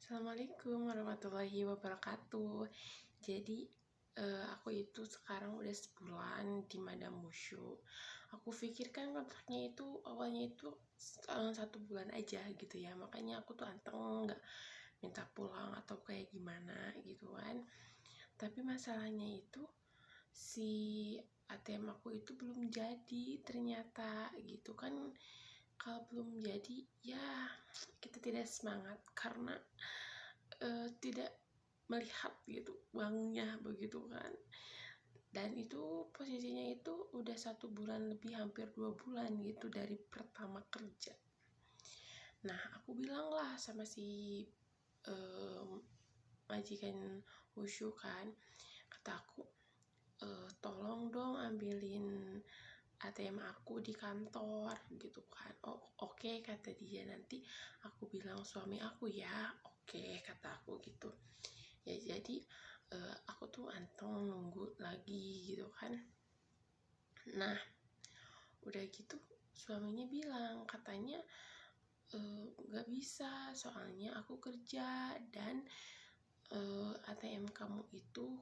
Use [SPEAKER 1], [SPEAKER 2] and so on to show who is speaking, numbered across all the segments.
[SPEAKER 1] Assalamualaikum warahmatullahi wabarakatuh. Jadi aku itu sekarang udah sebulan di Madam Wushu. Aku pikir kan kontraknya itu awalnya itu 1 bulan aja gitu ya. Makanya aku tuh anteng nggak minta pulang atau kayak gimana gitu kan. Tapi masalahnya itu si ATM aku itu belum jadi ternyata gitu kan. Kalau belum jadi ya kita tidak semangat karena tidak melihat gitu uangnya begitu kan. Dan itu posisinya itu udah 1 bulan lebih, hampir 2 bulan gitu dari pertama kerja. Nah aku bilang lah sama si majikan Wushu kan, kata aku tolong dong ambilin ATM aku di kantor gitu kan. Oh oke, kata dia, nanti aku bilang suami aku ya. Oke, kata aku gitu ya. Jadi aku tuh anteng nunggu lagi gitu kan. Nah udah gitu suaminya bilang katanya gak bisa soalnya aku kerja dan ATM kamu itu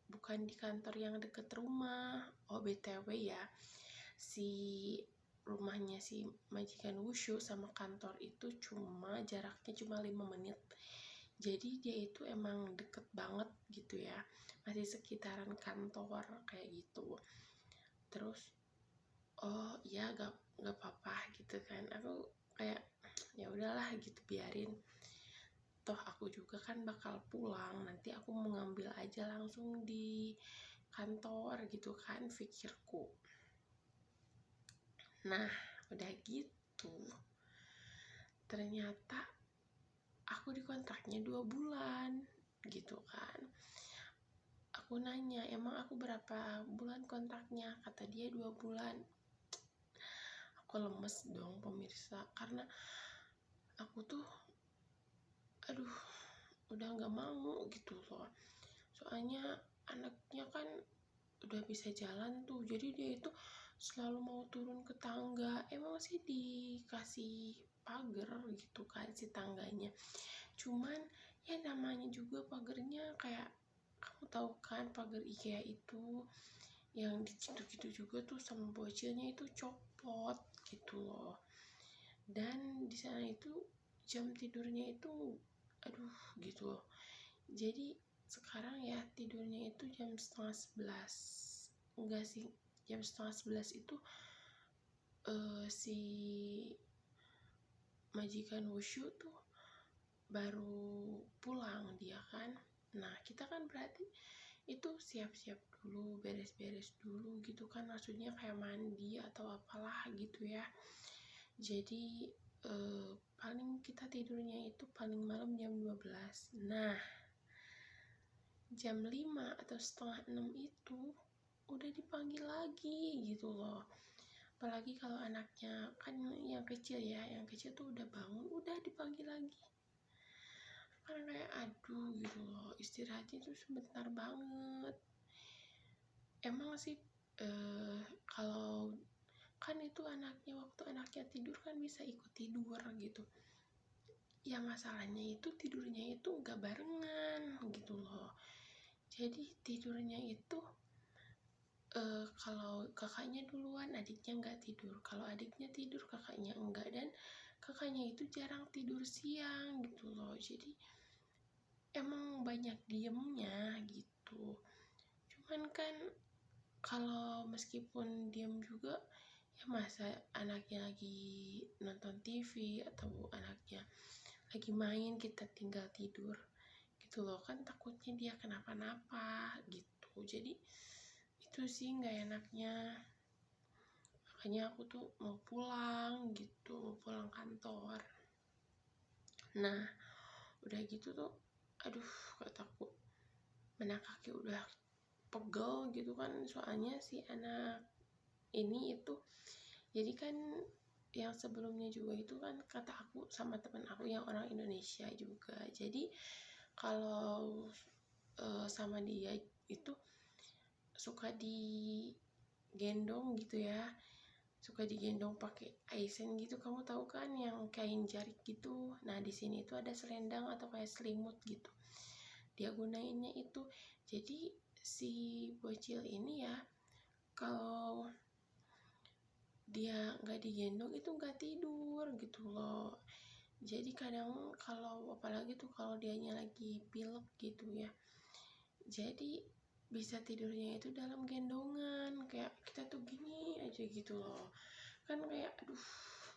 [SPEAKER 1] bukan di kantor yang deket rumah. Oh BTW ya, si rumahnya si majikan Wushu sama kantor itu jaraknya cuma 5 menit. Jadi dia itu emang deket banget gitu ya, masih sekitaran kantor kayak gitu. Terus oh iya gak apa-apa gitu kan. Aku kayak ya udahlah gitu, biarin, toh aku juga kan bakal pulang, nanti aku mau ngambil aja langsung di kantor gitu kan, pikirku. Nah udah gitu ternyata aku dikontraknya 2 bulan gitu kan. Aku nanya emang aku berapa bulan kontraknya, kata dia 2 bulan. Aku lemes dong pemirsa, karena aku tuh udah gak mau gitu loh. Soalnya anaknya kan udah bisa jalan tuh, jadi dia itu selalu mau turun ke tangga. Emang sih dikasih pagar gitu kan si tangganya, cuman ya namanya juga pagarnya kayak kamu tahu kan, pagar IKEA itu yang gitu-gitu juga tuh sama bocilnya itu copot gitu loh. Dan di sana itu jam tidurnya itu gitu loh. Jadi sekarang ya tidurnya itu jam 10:30. Enggak sih, jam 10:30 itu si majikan Wushu tuh baru pulang dia kan. Nah kita kan berarti itu siap-siap dulu, beres-beres dulu gitu kan, maksudnya kayak mandi atau apalah gitu ya. Jadi paling kita tidurnya itu paling malam jam 12. Nah jam 5 atau setengah 6 itu udah dipanggil lagi gitu loh. Apalagi kalau anaknya kan yang kecil ya, yang kecil tuh udah bangun udah dipanggil lagi. Karena kayak gitu loh, istirahatnya tuh sebentar banget. Emang sih kalau kan itu anaknya, waktu anaknya tidur kan bisa ikut tidur gitu ya. Masalahnya itu tidurnya itu gak barengan gitu loh. Jadi tidurnya itu kalau kakaknya duluan adiknya nggak tidur, kalau adiknya tidur kakaknya enggak, dan kakaknya itu jarang tidur siang gitu loh. Jadi emang banyak diemnya gitu. Cuman kan kalau meskipun diem juga ya, masa anaknya lagi nonton TV atau anaknya lagi main kita tinggal tidur gitu loh kan, takutnya dia kenapa-napa gitu. Jadi itu sih nggak enaknya. Makanya aku tuh mau pulang gitu, mau pulang kantor. Nah udah gitu tuh kataku mana kaki udah pegel gitu kan. Soalnya si anak ini itu jadi kan yang sebelumnya juga itu kan kata aku sama teman aku yang orang Indonesia juga, jadi kalau sama dia itu suka digendong gitu ya, suka digendong pakai aisen gitu, kamu tahu kan yang kain jarik gitu. Nah di sini itu ada selendang atau kayak selimut gitu, dia gunainnya itu. Jadi si bocil ini ya, kalau dia nggak digendong itu nggak tidur gitu loh. Jadi kadang kalau apalagi tuh kalau dianya lagi pilek gitu ya, jadi bisa tidurnya itu dalam gendongan, kayak kita tuh gini aja gitu loh, kan kayak aduh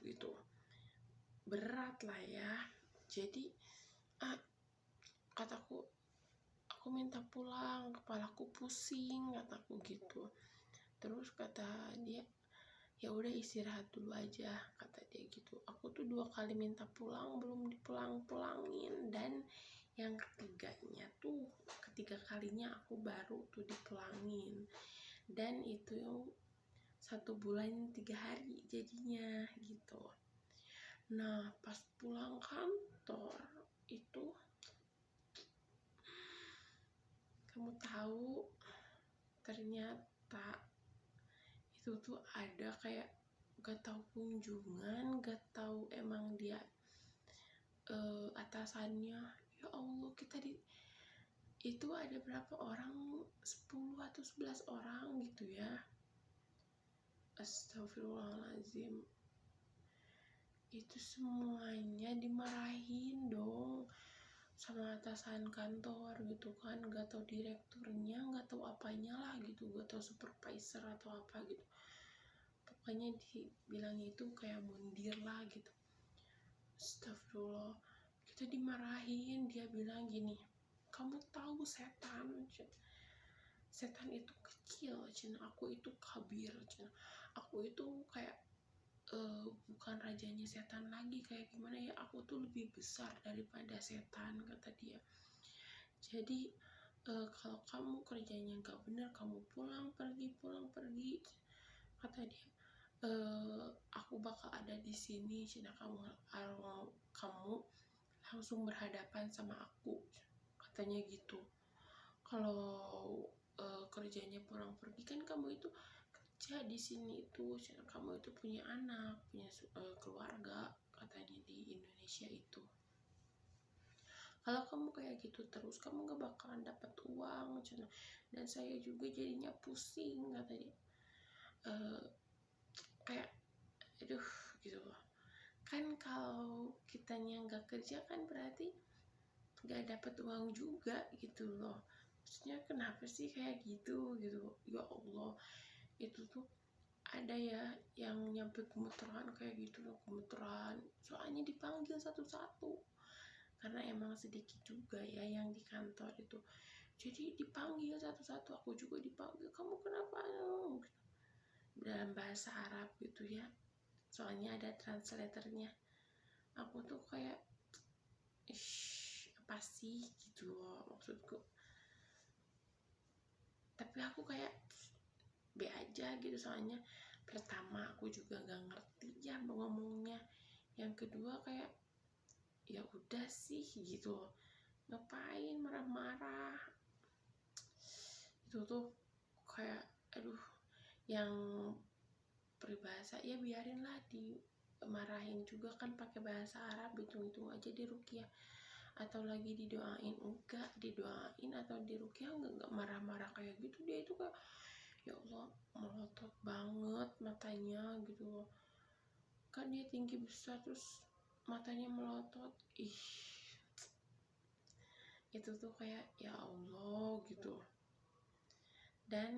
[SPEAKER 1] gitu, berat lah ya. Jadi kataku, aku minta pulang, kepalaku pusing, kataku gitu. Terus kata dia, ya udah istirahat dulu aja, kata dia gitu. Aku tuh 2 kali minta pulang belum dipulang-pulangin, dan yang ketiga kalinya aku baru tuh dipulangin, dan itu 1 bulan 3 hari jadinya gitu. Nah pas pulang kantor itu, kamu tahu ternyata itu tuh ada kayak gak tahu kunjungan, gak tahu emang dia atasannya. Ya Allah, itu ada berapa orang, 10 atau 11 orang gitu ya. Astagfirullahaladzim, itu semuanya dimarahin dong sama atasan kantor gitu kan, gak tahu direkturnya, gak tahu apanya lah gitu, gak tahu supervisor atau apa gitu, pokoknya dibilangnya itu kayak mundir lah gitu. Astagfirullah, kita dimarahin. Dia bilang gini, kamu tahu setan itu kecil, aku itu kabir, aku itu kayak bukan rajanya setan lagi, kayak gimana ya, aku tuh lebih besar daripada setan, kata dia. Jadi kalau kamu kerjanya gak benar, kamu pulang pergi, kata dia. Aku bakal ada di sini, cina kamu langsung berhadapan sama aku, katanya gitu. Kalau kerjanya pulang pergi kan kamu itu kerja di sini itu, cina kamu itu punya anak, punya keluarga, katanya di Indonesia itu. Kalau kamu kayak gitu terus, kamu gak bakalan dapat uang, cina. Dan saya juga jadinya pusing, katanya. Kayak aduh gitu loh. Kan kalau kitanya nggak kerja kan berarti nggak dapat uang juga gitu loh. Maksudnya kenapa sih kayak gitu ya Allah. Itu tuh ada ya yang nyampe gemeteran kayak gitu loh, gemeteran, soalnya dipanggil satu-satu karena emang sedikit juga ya yang di kantor itu, jadi dipanggil satu-satu. Aku juga dipanggil, kamu kenapa gitu, dalam bahasa Arab gitu ya, soalnya ada translatornya. Aku tuh kayak apa sih gitu loh maksudku, tapi aku kayak B aja gitu, soalnya pertama aku juga gak ngerti ya ngomongnya, yang kedua kayak ya udah sih gitu loh, ngapain marah-marah. Itu tuh kayak aduh, yang peribahasa ya biarin lah, dimarahin juga kan pakai bahasa Arab, hitung-hitung aja di ruqyah atau lagi didoain, enggak didoain atau di ruqyah enggak marah-marah kayak gitu. Dia itu kayak ya Allah, melotot banget matanya gitu loh, kan dia tinggi besar terus matanya melotot, itu tuh kayak ya Allah gitu. Dan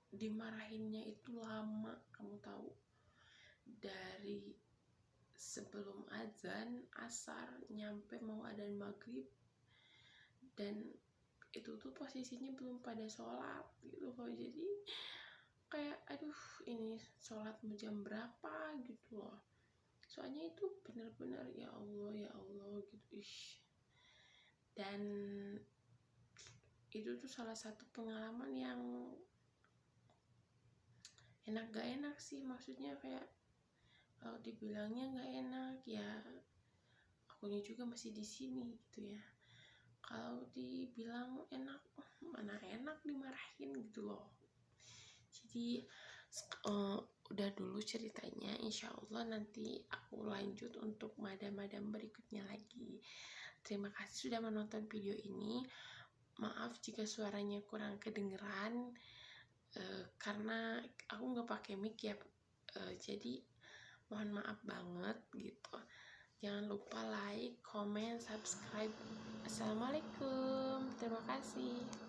[SPEAKER 1] dimarahinnya itu lama, kamu tahu, dari sebelum azan asar nyampe mau adzan maghrib, dan itu tuh posisinya belum pada sholat gitu loh. Jadi kayak aduh, ini sholat jam berapa gitu loh, soalnya itu benar-benar ya Allah gitu. Dan itu tuh salah satu pengalaman yang enak gak enak sih, maksudnya kayak kalau dibilangnya gak enak ya akunya juga masih di sini gitu ya. Kalau dibilang enak, mana enak dimarahin gitu loh. Jadi udah dulu ceritanya, insya Allah nanti aku lanjut untuk madam-madam berikutnya lagi. Terima kasih sudah menonton video ini. Maaf jika suaranya kurang kedengeran, karena aku nggak pakai mic ya, jadi mohon maaf banget gitu. Jangan lupa like, comment, subscribe. Assalamualaikum, terima kasih.